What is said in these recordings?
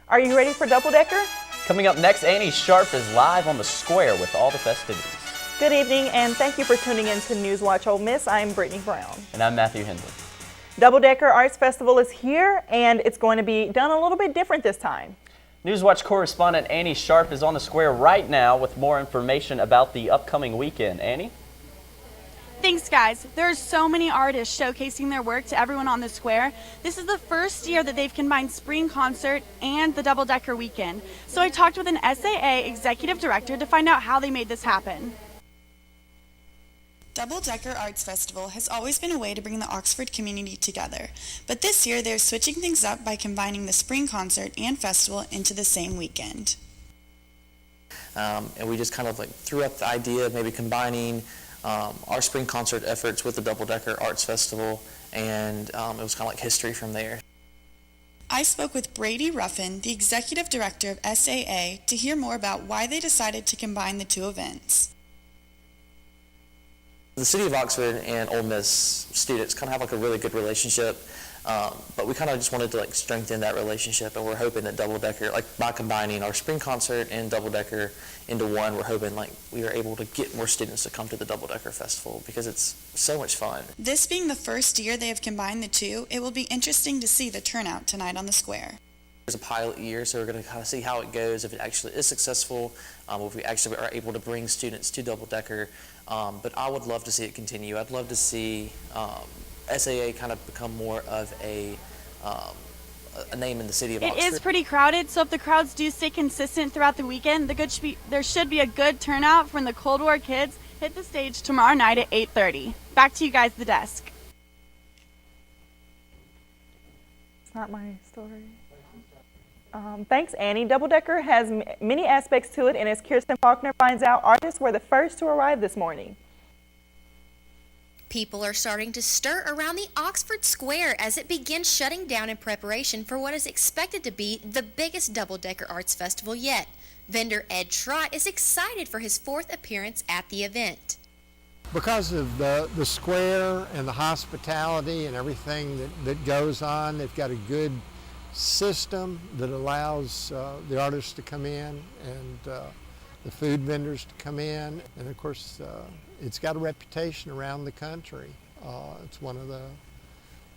Are you ready for Double Decker? Coming up next, Annie Sharp is live on the square with all the festivities. Good evening, and thank you for tuning in to Newswatch Ole Miss. I'm Brittany Brown. And I'm Matthew Hendry. Double Decker Arts Festival is here, and it's going to be done a little bit different this time. Newswatch correspondent Annie Sharp is on the square right now with more information about the upcoming weekend. Annie? Thanks, guys. There are so many artists showcasing their work to everyone on the square. This is the first year that they've combined spring concert and the Double Decker weekend. So I talked with an SAA executive director to find out how they made this happen. Double Decker Arts Festival has always been a way to bring the Oxford community together, but this year they're switching things up by combining the spring concert and festival into the same weekend. And we just kind of threw up the idea of maybe combining our spring concert efforts with the Double Decker Arts Festival, and it was kind of like history from there. I spoke with Brady Ruffin, the executive director of SAA, to hear more about why they decided to combine the two events. The city of Oxford and Ole Miss students kind of have a really good relationship, but we kind of just wanted to strengthen that relationship, and we're hoping that Double Decker, by combining our spring concert and Double Decker into one, we're hoping we are able to get more students to come to the Double Decker Festival because it's so much fun. This being the first year they have combined the two, it will be interesting to see the turnout tonight on the square. It's a pilot year, so we're going to kind of see how it goes, if it actually is successful, if we actually are able to bring students to Double Decker. But I would love to see it continue. I'd love to see SAA kind of become more of a name in the city of Oxford. It is pretty crowded, so if the crowds do stay consistent throughout the weekend, there should be a good turnout when the Cold War kids hit the stage tomorrow night at 8:30. Back to you guys at the desk. It's not my story. Thanks, Annie. Double Decker has many aspects to it, and as Kirsten Faulkner finds out, artists were the first to arrive this morning. People are starting to stir around the Oxford Square as it begins shutting down in preparation for what is expected to be the biggest Double Decker Arts Festival yet. Vendor Ed Trott is excited for his fourth appearance at the event. Because of the square and the hospitality and everything that goes on, they've got a good system that allows the artists to come in and the food vendors to come in, and of course it's got a reputation around the country. It's one of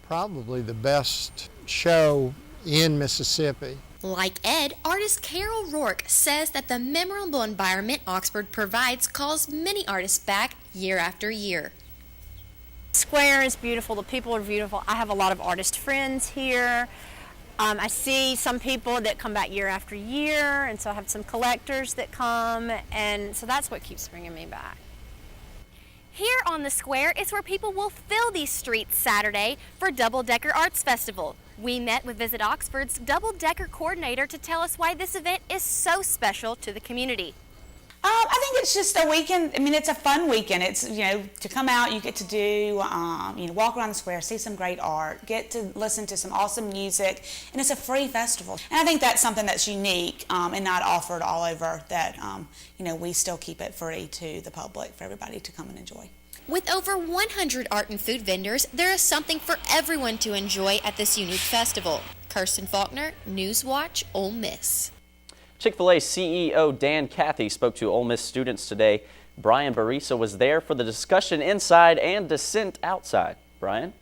probably the best show in Mississippi. Like Ed, artist Carol Rourke says that the memorable environment Oxford provides calls many artists back year after year. Square is beautiful, the people are beautiful. I have a lot of artist friends here. I see some people that come back year after year, and so I have some collectors that come, and so that's what keeps bringing me back. Here on the square is where people will fill these streets Saturday for Double Decker Arts Festival. We met with Visit Oxford's Double Decker coordinator to tell us why this event is so special to the community. I think it's just a weekend. I mean, it's a fun weekend. It's, to come out, you get to do, walk around the square, see some great art, get to listen to some awesome music, and it's a free festival. And I think that's something that's unique and not offered all over, that, we still keep it free to the public for everybody to come and enjoy. With over 100 art and food vendors, there is something for everyone to enjoy at this unique festival. Kirsten Faulkner, Newswatch, Ole Miss. Chick-fil-A CEO Dan Cathy spoke to Ole Miss students today. Brian Barisa was there for the discussion inside and dissent outside. Brian?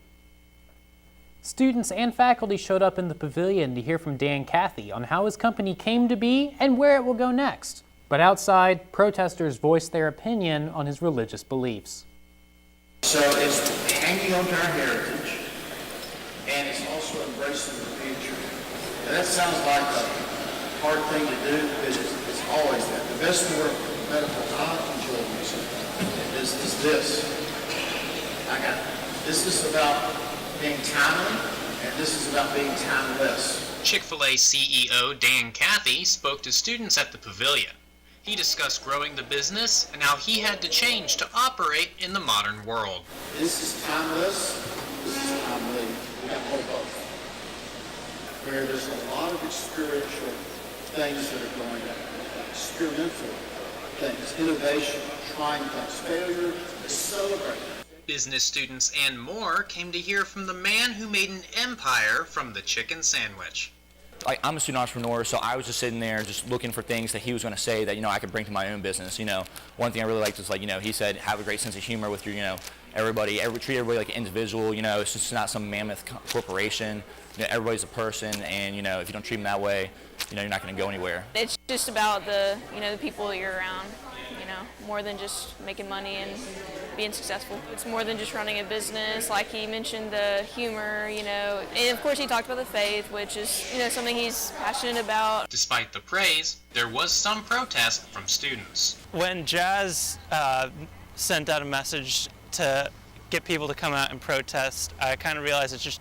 Students and faculty showed up in the pavilion to hear from Dan Cathy on how his company came to be and where it will go next. But outside, protesters voiced their opinion on his religious beliefs. So it's hanging on to our heritage, and it's also embracing the future. And that sounds like a hard thing to do, because it's always that. The best medical I enjoy myself is this. This is about being timely, and this is about being timeless. Chick-fil-A CEO Dan Cathy spoke to students at the pavilion. He discussed growing the business and how he had to change to operate in the modern world. This is timeless, this is timely. We have both. Where there's a lot of experiential things that are going on, experimental things, innovation, trying things, failure, celebrate. Business students and more came to hear from the man who made an empire from the chicken sandwich. like, I'm a student entrepreneur, so I was just sitting there just looking for things that he was going to say that, I could bring to my own business. One thing I really liked was, he said, have a great sense of humor with your, treat everybody like an individual. It's just not some mammoth corporation. Everybody's a person, and, if you don't treat them that way, you're not going to go anywhere. It's just about the people that you're around, more than just making money and being successful. It's more than just running a business. Like he mentioned, the humor, and of course he talked about the faith, which is, something he's passionate about. Despite the praise, there was some protest from students. When Jazz sent out a message to get people to come out and protest, I kind of realized it's just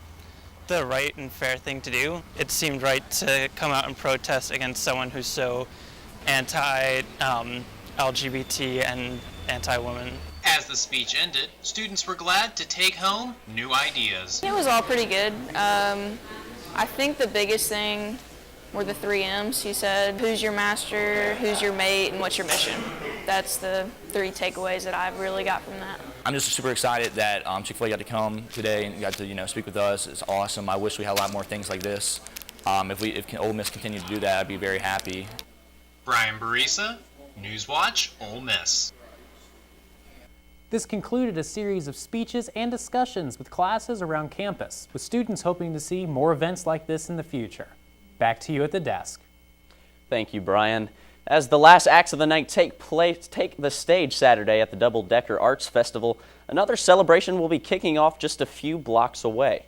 the right and fair thing to do. It seemed right to come out and protest against someone who's so anti-LGBT and anti-women. As the speech ended, students were glad to take home new ideas. It was all pretty good. I think the biggest thing were the 3 M's. He said, who's your master, who's your mate, and what's your mission? That's the 3 takeaways that I've really got from that. I'm just super excited that Chick-fil-A got to come today and got to speak with us. It's awesome. I wish we had a lot more things like this. If Ole Miss continued to do that, I'd be very happy. Brian Barisa, Newswatch, Ole Miss. This concluded a series of speeches and discussions with classes around campus, with students hoping to see more events like this in the future. Back to you at the desk. Thank you, Brian. As the last acts of the night take the stage Saturday at the Double Decker Arts Festival, another celebration will be kicking off just a few blocks away.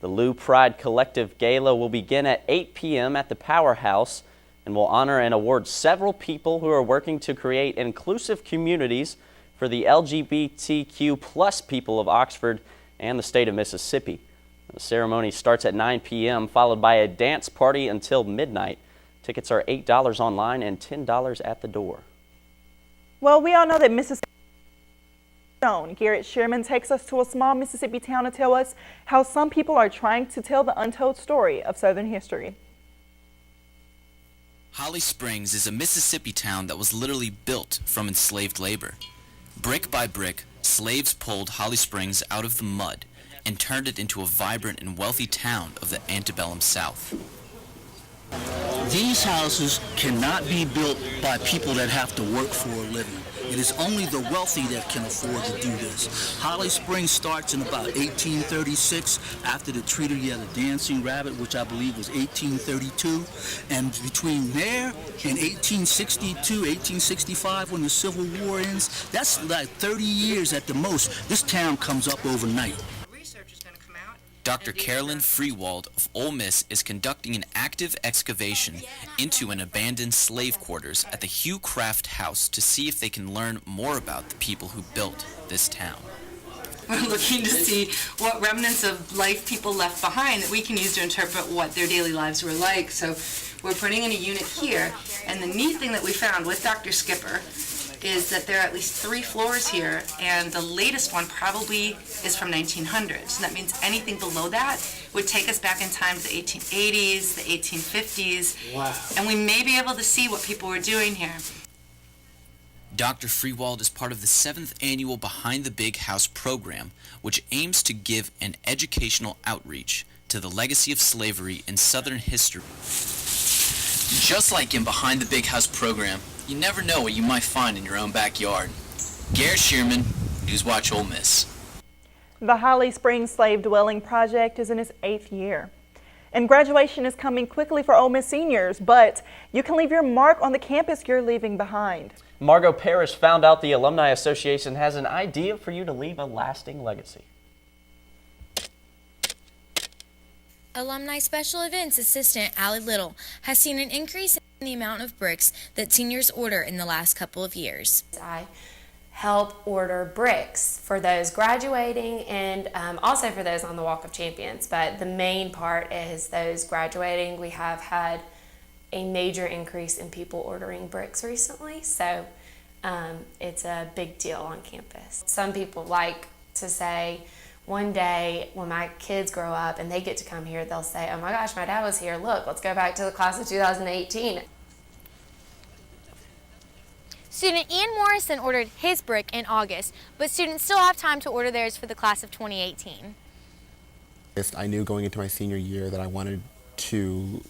The Lou Pride Collective Gala will begin at 8 p.m. at the Powerhouse and will honor and award several people who are working to create inclusive communities for the LGBTQ plus people of Oxford and the state of Mississippi. The ceremony starts at 9 p.m., followed by a dance party until midnight. Tickets are $8 online and $10 at the door. Well, we all know that Mississippi is known. Garrett Shearman takes us to a small Mississippi town to tell us how some people are trying to tell the untold story of Southern history. Holly Springs is a Mississippi town that was literally built from enslaved labor. Brick by brick, slaves pulled Holly Springs out of the mud and turned it into a vibrant and wealthy town of the antebellum South. These houses cannot be built by people that have to work for a living. It is only the wealthy that can afford to do this. Holly Springs starts in about 1836 after the Treaty of the Dancing Rabbit, which I believe was 1832. And between there and 1862, 1865, when the Civil War ends, that's like 30 years at the most. This town comes up overnight. Dr. Carolyn Freewald of Ole Miss is conducting an active excavation into an abandoned slave quarters at the Hugh Craft House to see if they can learn more about the people who built this town. We're looking to see what remnants of life people left behind that we can use to interpret what their daily lives were like. So we're putting in a unit here, and the neat thing that we found with Dr. Skipper is that there are at least 3 floors here, and the latest one probably is from 1900. So that means anything below that would take us back in time to the 1880s, the 1850s. Wow. And we may be able to see what people were doing here. Dr. Freewald is part of the 7th annual Behind the Big House program, which aims to give an educational outreach to the legacy of slavery in Southern history. Just like in Behind the Big House program, you never know what you might find in your own backyard. Garrett Shearman, Newswatch Ole Miss. The Holly Springs Slave Dwelling Project is in its 8th year. And graduation is coming quickly for Ole Miss seniors, but you can leave your mark on the campus you're leaving behind. Margot Parrish found out the Alumni Association has an idea for you to leave a lasting legacy. Alumni Special Events Assistant Allie Little has seen an increase in the amount of bricks that seniors order in the last couple of years. I help order bricks for those graduating and also for those on the Walk of Champions, but the main part is those graduating. We have had a major increase in people ordering bricks recently, so it's a big deal on campus. Some people like to say, one day when my kids grow up and they get to come here, they'll say, oh my gosh, my dad was here, look, let's go back to the class of 2018. Student Ian Morrison ordered his brick in August, but students still have time to order theirs for the class of 2018. I knew going into my senior year that I wanted to,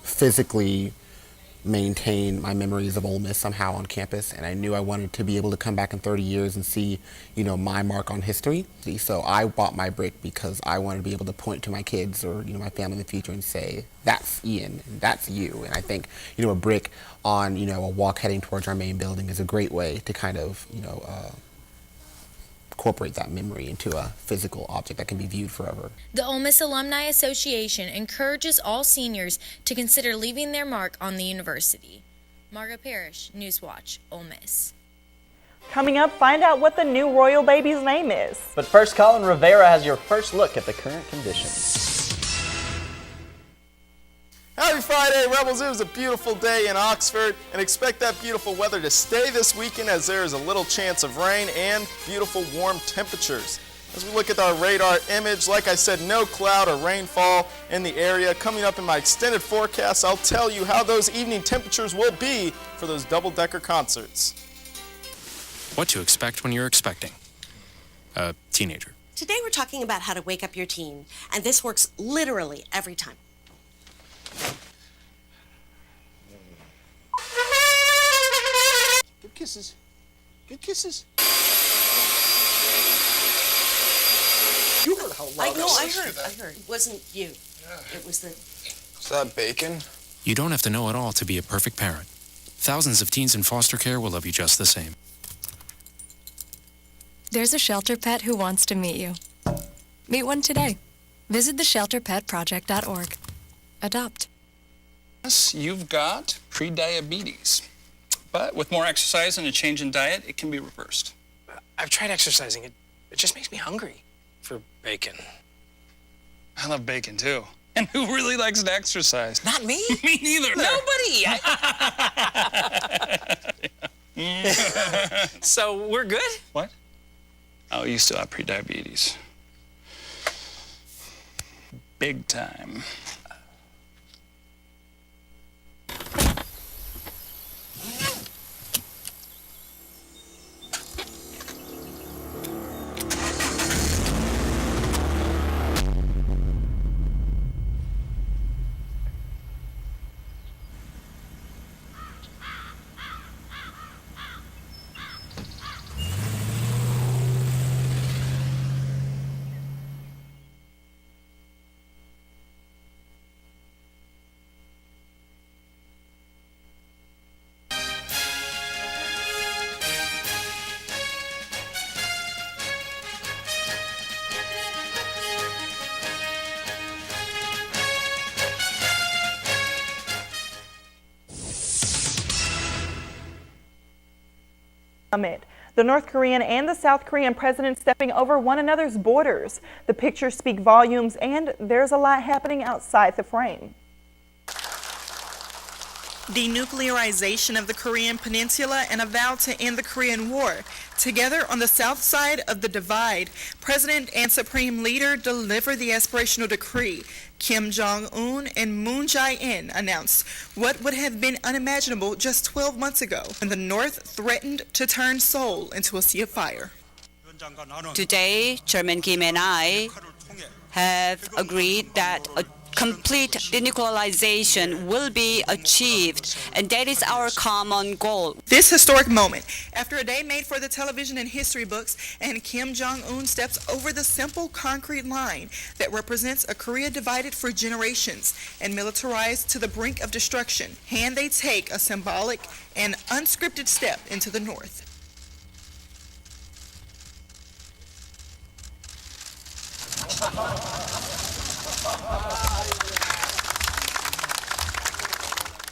physically maintain my memories of Ole Miss somehow on campus, and I knew I wanted to be able to come back in 30 years and see, my mark on history. So I bought my brick because I wanted to be able to point to my kids or, my family in the future and say, that's Ian, and that's you. And I think, a brick on, a walk heading towards our main building is a great way to kind of, incorporate that memory into a physical object that can be viewed forever. The Ole Miss Alumni Association encourages all seniors to consider leaving their mark on the university. Margo Parrish, Newswatch, Ole Miss. Coming up, find out what the new royal baby's name is. But first, Colin Rivera has your first look at the current conditions. Happy Friday, Rebels. It was a beautiful day in Oxford, and expect that beautiful weather to stay this weekend as there is a little chance of rain and beautiful warm temperatures. As we look at our radar image, like I said, no cloud or rainfall in the area. Coming up in my extended forecast, I'll tell you how those evening temperatures will be for those double-decker concerts. What to expect when you're expecting a teenager. Today we're talking about how to wake up your teen, and this works literally every time. Good kisses. Good kisses. You heard how loud I know, that I was. heard. It wasn't you. It was the... Is that bacon? You don't have to know it all to be a perfect parent. Thousands of teens in foster care will love you just the same. There's a shelter pet who wants to meet you. Meet one today. Visit theshelterpetproject.org. Adopt. Yes, you've got prediabetes. But with more exercise and a change in diet, it can be reversed. I've tried exercising. It just makes me hungry for bacon. I love bacon too. And who really likes to exercise? Not me. Me neither. Nobody. So we're good? What? Oh, you still have prediabetes. Big time. Summit. The North Korean and the South Korean presidents stepping over one another's borders. The pictures speak volumes, and there's a lot happening outside the frame. Denuclearization of the Korean Peninsula and a vow to end the Korean War. Together on the south side of the divide, President and Supreme Leader delivered the aspirational decree. Kim Jong-un and Moon Jae-in announced what would have been unimaginable just 12 months ago when the North threatened to turn Seoul into a sea of fire. Today, Chairman Kim and I have agreed that a complete denuclearization will be achieved, and that is our common goal. This historic moment, after a day made for the television and history books, and Kim Jong-un steps over the simple concrete line that represents a Korea divided for generations and militarized to the brink of destruction, and they take a symbolic and unscripted step into the North.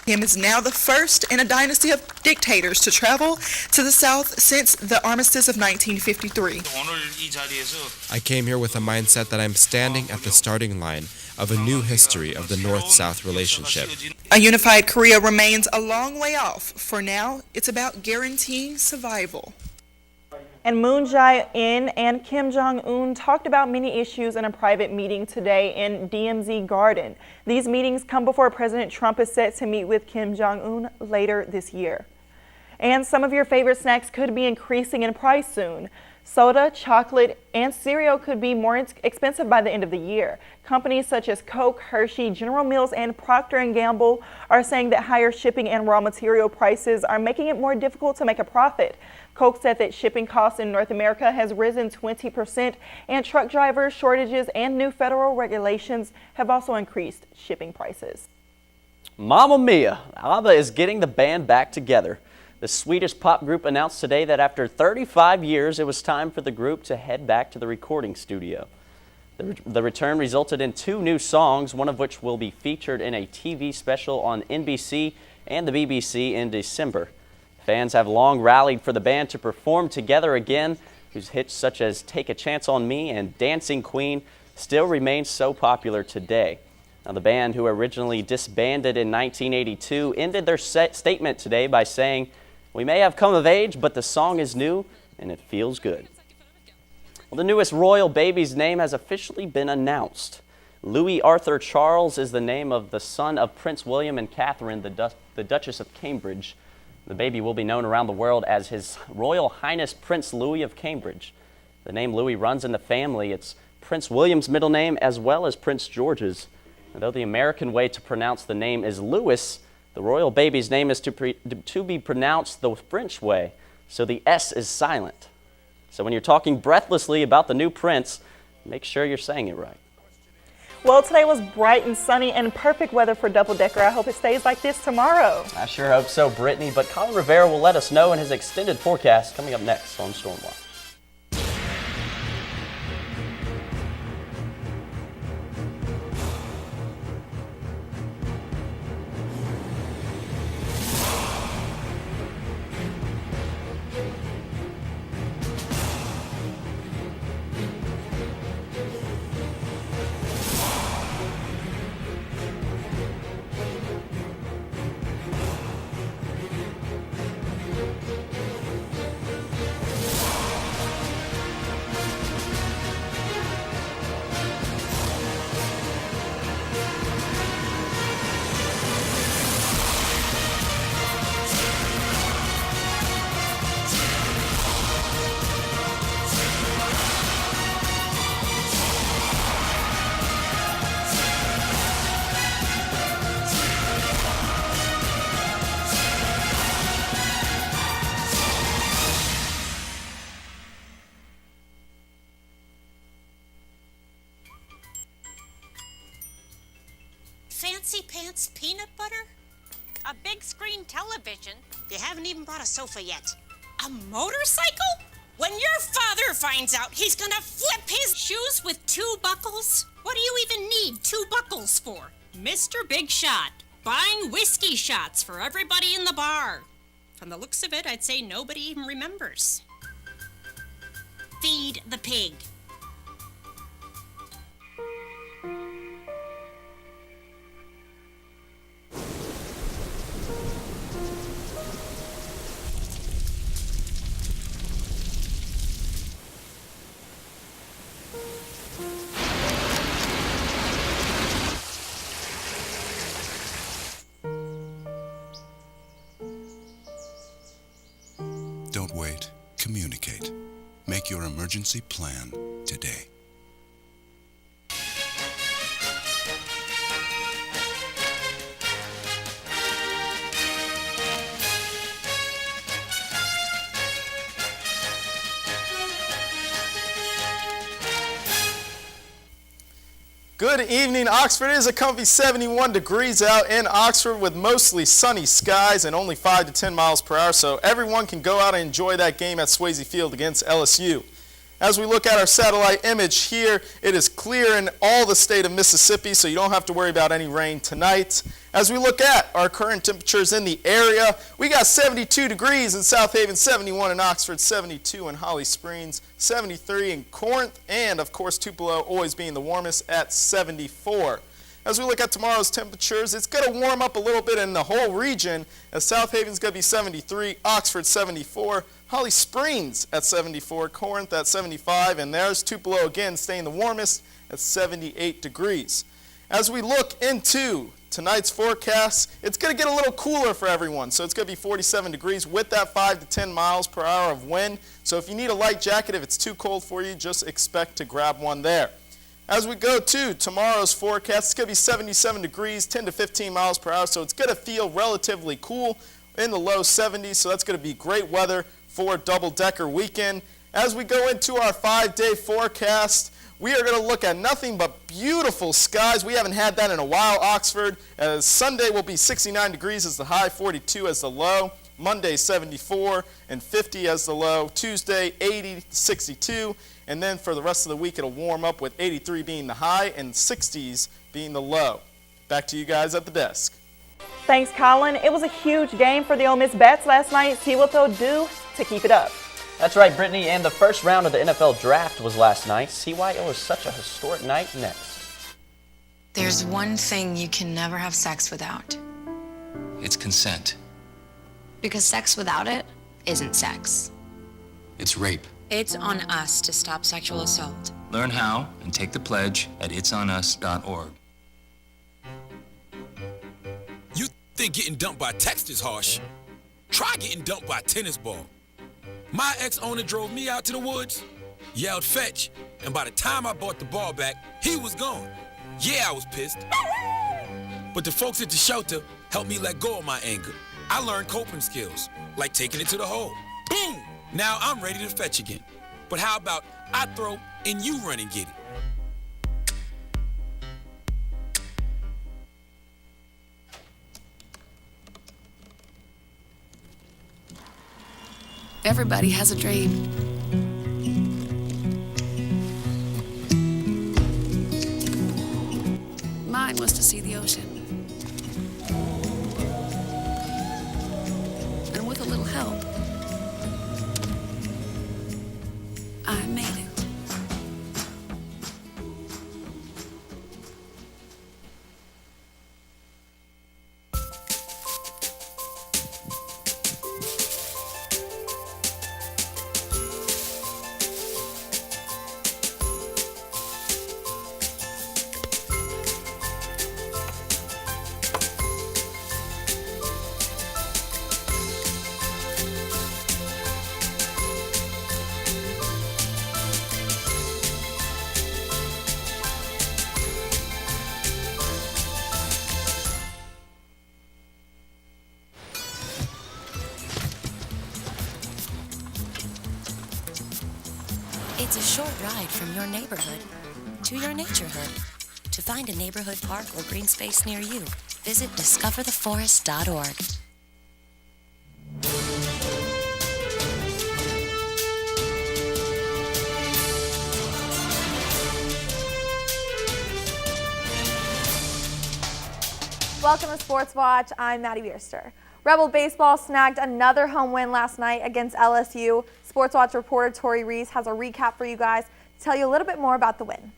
Kim is now the first in a dynasty of dictators to travel to the South since the armistice of 1953. I came here with a mindset that I'm standing at the starting line of a new history of the North-South relationship. A unified Korea remains a long way off. For now, it's about guaranteeing survival. And Moon Jae-in and Kim Jong-un talked about many issues in a private meeting today in DMZ Garden. These meetings come before President Trump is set to meet with Kim Jong-un later this year. And some of your favorite snacks could be increasing in price soon. Soda, chocolate, and cereal could be more expensive by the end of the year. Companies such as Coke, Hershey, General Mills, and Procter & Gamble are saying that higher shipping and raw material prices are making it more difficult to make a profit. Coke said that shipping costs in North America has risen 20%, and truck drivers shortages and new federal regulations have also increased shipping prices. Mamma Mia! ABBA is getting the band back together. The Swedish pop group announced today that after 35 years, it was time for the group to head back to the recording studio. The return resulted in 2 new songs, one of which will be featured in a TV special on NBC and the BBC in December. Fans have long rallied for the band to perform together again, whose hits such as Take a Chance on Me and Dancing Queen still remain so popular today. Now, the band, who originally disbanded in 1982, ended their statement today by saying, "We may have come of age, but the song is new and it feels good." Well, the newest royal baby's name has officially been announced. Louis Arthur Charles is the name of the son of Prince William and Catherine, the Duchess of Cambridge. The baby will be known around the world as His Royal Highness Prince Louis of Cambridge. The name Louis runs in the family. It's Prince William's middle name as well as Prince George's. And though the American way to pronounce the name is Louis, the royal baby's name is to be pronounced the French way, so the S is silent. So when you're talking breathlessly about the new prince, make sure you're saying it right. Well, today was bright and sunny and perfect weather for Double Decker. I hope it stays like this tomorrow. I sure hope so, Brittany, but Colin Rivera will let us know in his extended forecast coming up next on Stormwatch. Fancy pants peanut butter? A big screen television. You haven't even brought a sofa yet. A motorcycle? When your father finds out, he's gonna flip his shoes with 2 buckles? What do you even need 2 buckles for? Mr. Big Shot, buying whiskey shots for everybody in the bar. From the looks of it, I'd say nobody even remembers. Feed the pig. Don't wait. Communicate. Make your emergency plan today. Good evening, Oxford. It is a comfy 71 degrees out in Oxford with mostly sunny skies and only 5 to 10 miles per hour, so everyone can go out and enjoy that game at Swayze Field against LSU. As we look at our satellite image here, it is clear in all the state of Mississippi, so you don't have to worry about any rain tonight. As we look at our current temperatures in the area, we got 72 degrees in South Haven, 71 in Oxford, 72 in Holly Springs, 73 in Corinth, and of course Tupelo always being the warmest at 74. As we look at tomorrow's temperatures, it's going to warm up a little bit in the whole region, as South Haven's going to be 73, Oxford 74, Holly Springs at 74, Corinth at 75, and there's Tupelo again staying the warmest at 78 degrees. As we look into tonight's forecast, it's going to get a little cooler for everyone. So it's going to be 47 degrees with that 5 to 10 miles per hour of wind. So if you need a light jacket, if it's too cold for you, just expect to grab one there. As we go to tomorrow's forecast, it's going to be 77 degrees, 10 to 15 miles per hour. So it's going to feel relatively cool in the low 70s. So that's going to be great weather for double-decker weekend. As we go into our 5-day forecast, we are going to look at nothing but beautiful skies. We haven't had that in a while, Oxford. Sunday will be 69 degrees as the high, 42 as the low. Monday, 74 and 50 as the low. Tuesday, 80 to 62. And then for the rest of the week, it'll warm up with 83 being the high and 60s being the low. Back to you guys at the desk. Thanks, Colin. It was a huge game for the Ole Miss Bats last night. See what they'll do to keep it up. That's right, Brittany, and the first round of the NFL Draft was last night. See why it was such a historic night next. There's one thing you can never have sex without. It's consent. Because sex without it isn't sex. It's rape. It's on us to stop sexual assault. Learn how and take the pledge at itsonus.org. You think getting dumped by text is harsh? Try getting dumped by a tennis ball. My ex-owner drove me out to the woods, yelled fetch, and by the time I brought the ball back, he was gone. Yeah, I was pissed. But the folks at the shelter helped me let go of my anger. I learned coping skills, like taking it to the hole. Boom! Now I'm ready to fetch again. But how about I throw and you run and get it? Everybody has a dream. Mine was to see the ocean. And with a little help, I made it. It's a short ride from your neighborhood to your naturehood. To find a neighborhood park or green space near you, visit discovertheforest.org. Welcome to Sports Watch. I'm Maddie Bierster. Rebel Baseball snagged another home win last night against LSU. Sports Watch reporter Tori Reese has a recap for you guys to tell you a little bit more about the win.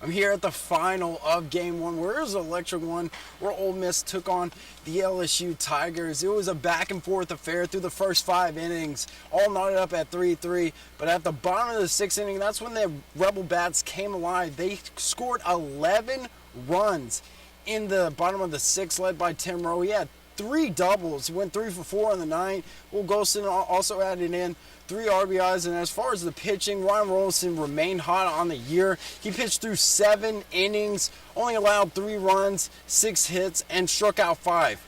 I'm here at the final of Game 1, where it was an electric one, where Ole Miss took on the LSU Tigers. It was a back-and-forth affair through the first 5 innings, all knotted up at 3-3. But at the bottom of the 6th inning, that's when the Rebel Bats came alive. They scored 11 runs in the bottom of the 6th, led by Tim Rowe. He had 3 doubles. He went 3 for 4 in the 9th. Will Golston also added in 3 RBIs. And as far as the pitching, Ryan Rolston remained hot on the year. He pitched through 7 innings, only allowed 3 runs, 6 hits, and struck out 5.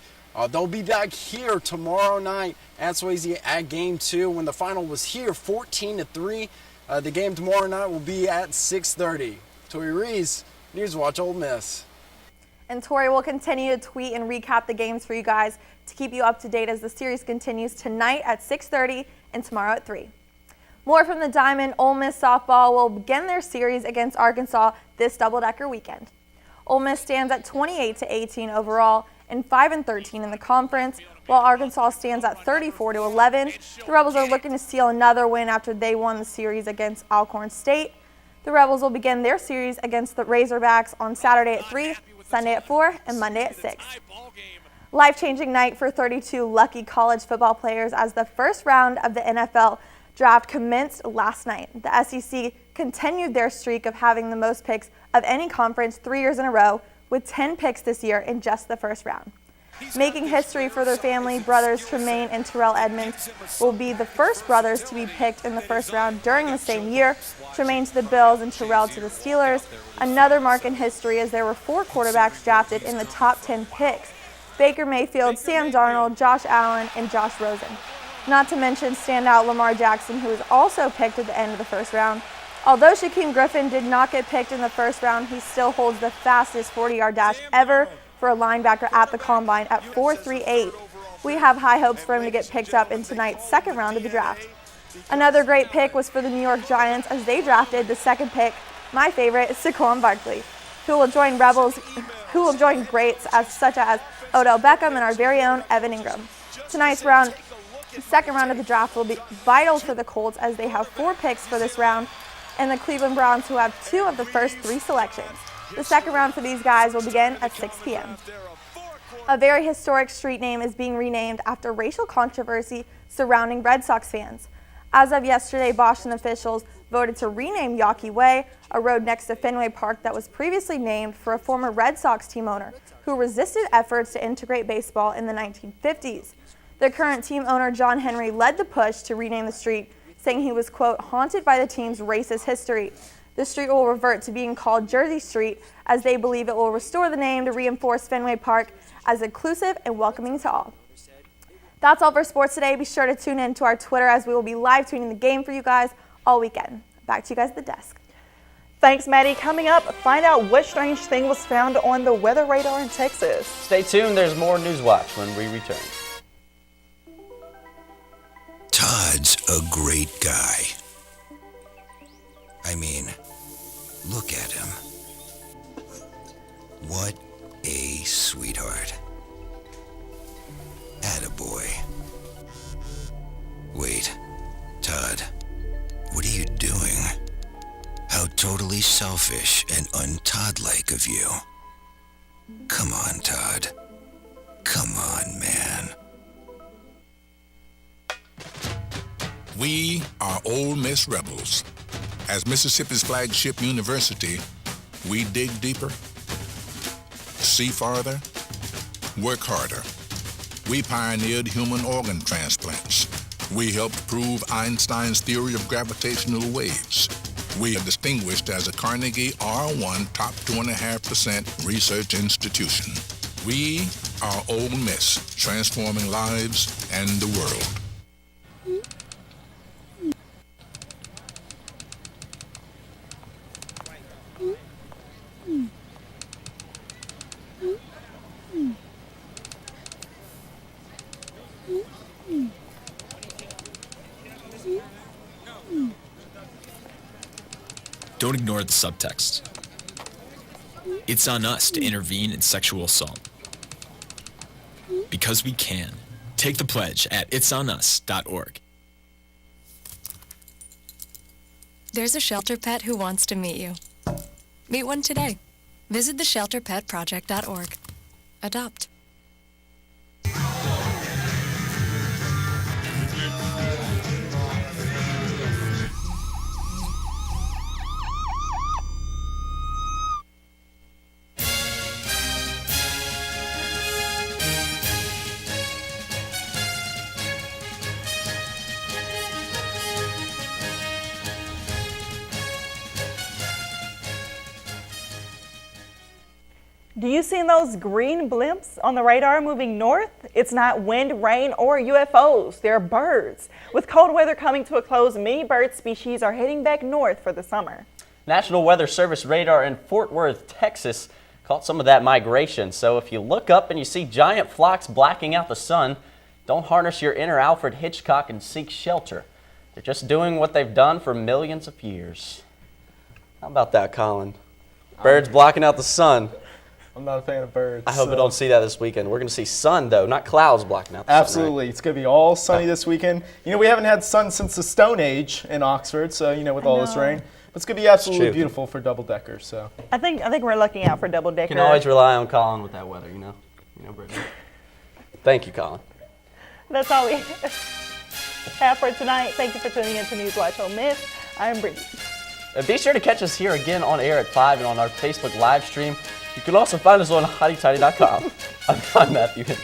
They'll be back here tomorrow night at Swayze at Game 2 when the final was here 14-3. The game tomorrow night will be at 6:30. Tori Reese, Newswatch Ole Miss. And Tori will continue to tweet and recap the games for you guys to keep you up to date as the series continues tonight at 6:30 and tomorrow at 3. More from the Diamond. Ole Miss softball will begin their series against Arkansas this double-decker weekend. Ole Miss stands at 28-18 overall and 5-13 in the conference, while Arkansas stands at 34-11. The Rebels are looking to steal another win after they won the series against Alcorn State. The Rebels will begin their series against the Razorbacks on Saturday at 3, Sunday at 4, and Monday at 6. Life-changing night for 32 lucky college football players as the first round of the NFL draft commenced last night. The SEC continued their streak of having the most picks of any conference 3 years in a row with 10 picks this year in just the first round. Making history for their family, brothers Tremaine and Terrell Edmonds will be the first brothers to be picked in the first round during the same year. Tremaine to the Bills and Terrell to the Steelers. Another mark in history as there were 4 quarterbacks drafted in the top 10 picks: Baker Mayfield, Sam Darnold, Josh Allen, and Josh Rosen. Not to mention standout Lamar Jackson, who was also picked at the end of the first round. Although Shaquem Griffin did not get picked in the first round, he still holds the fastest 40-yard dash ever for a linebacker at the Combine at 4.38. We have high hopes for him to get picked up in tonight's second round of the draft. Another great pick was for the New York Giants as they drafted the second pick, my favorite, Saquon Barkley, who will join greats such as Odell Beckham and our very own Evan Ingram. Tonight's second round of the draft will be vital for the Colts as they have 4 picks for this round, and the Cleveland Browns, who have 2 of the first 3 selections. The second round for these guys will begin at 6 p.m. A very historic street name is being renamed after racial controversy surrounding Red Sox fans. As of yesterday, Boston officials voted to rename Yawkey Way, a road next to Fenway Park that was previously named for a former Red Sox team owner who resisted efforts to integrate baseball in the 1950s. The current team owner, John Henry, led the push to rename the street, saying he was, quote, haunted by the team's racist history. The street will revert to being called Jersey Street, as they believe it will restore the name to reinforce Fenway Park as inclusive and welcoming to all. That's all for sports today. Be sure to tune in to our Twitter as we will be live tweeting the game for you guys all weekend. Back to you guys at the desk. Thanks, Maddie. Coming up, find out what strange thing was found on the weather radar in Texas. Stay tuned. There's more Newswatch when we return. Todd's a great guy. I mean, look at him. What a sweetheart. Attaboy. Wait, Todd, what are you doing? How totally selfish and un-Todd-like of you. Come on, Todd. Come on, man. We are Ole Miss Rebels. As Mississippi's flagship university, we dig deeper, see farther, work harder. We pioneered human organ transplants. We helped prove Einstein's theory of gravitational waves. We are distinguished as a Carnegie R1 top 2.5% research institution. We are Ole Miss, transforming lives and the world. Don't ignore the subtext. It's on us to intervene in sexual assault. Because we can. Take the pledge at itsonus.org. There's a shelter pet who wants to meet you. Meet one today. Visit theshelterpetproject.org. Adopt. Do you see those green blimps on the radar moving north? It's not wind, rain, or UFOs. They're birds. With cold weather coming to a close, many bird species are heading back north for the summer. National Weather Service radar in Fort Worth, Texas, caught some of that migration. So if you look up and you see giant flocks blacking out the sun, don't harness your inner Alfred Hitchcock and seek shelter. They're just doing what they've done for millions of years. How about that, Colin? Birds blocking out the sun. I'm not a fan of birds. I hope we don't see that this weekend. We're going to see sun, though, not clouds blocking out the sun. Absolutely. Right? It's going to be all sunny this weekend. You know, we haven't had sun since the Stone Age in Oxford, so, you know, with all this rain. But it's going to be absolutely beautiful for double-decker. So I think we're looking out for double-decker. You can always rely on Colin with that weather, you know, Brittany. Thank you, Colin. That's all we have for tonight. Thank you for tuning in to Newswatch Ole Miss. I'm Brittany. Be sure to catch us here again on air at 5 and on our Facebook live stream. You can also find us on HottyToddy.com. I'm Matthew Henry.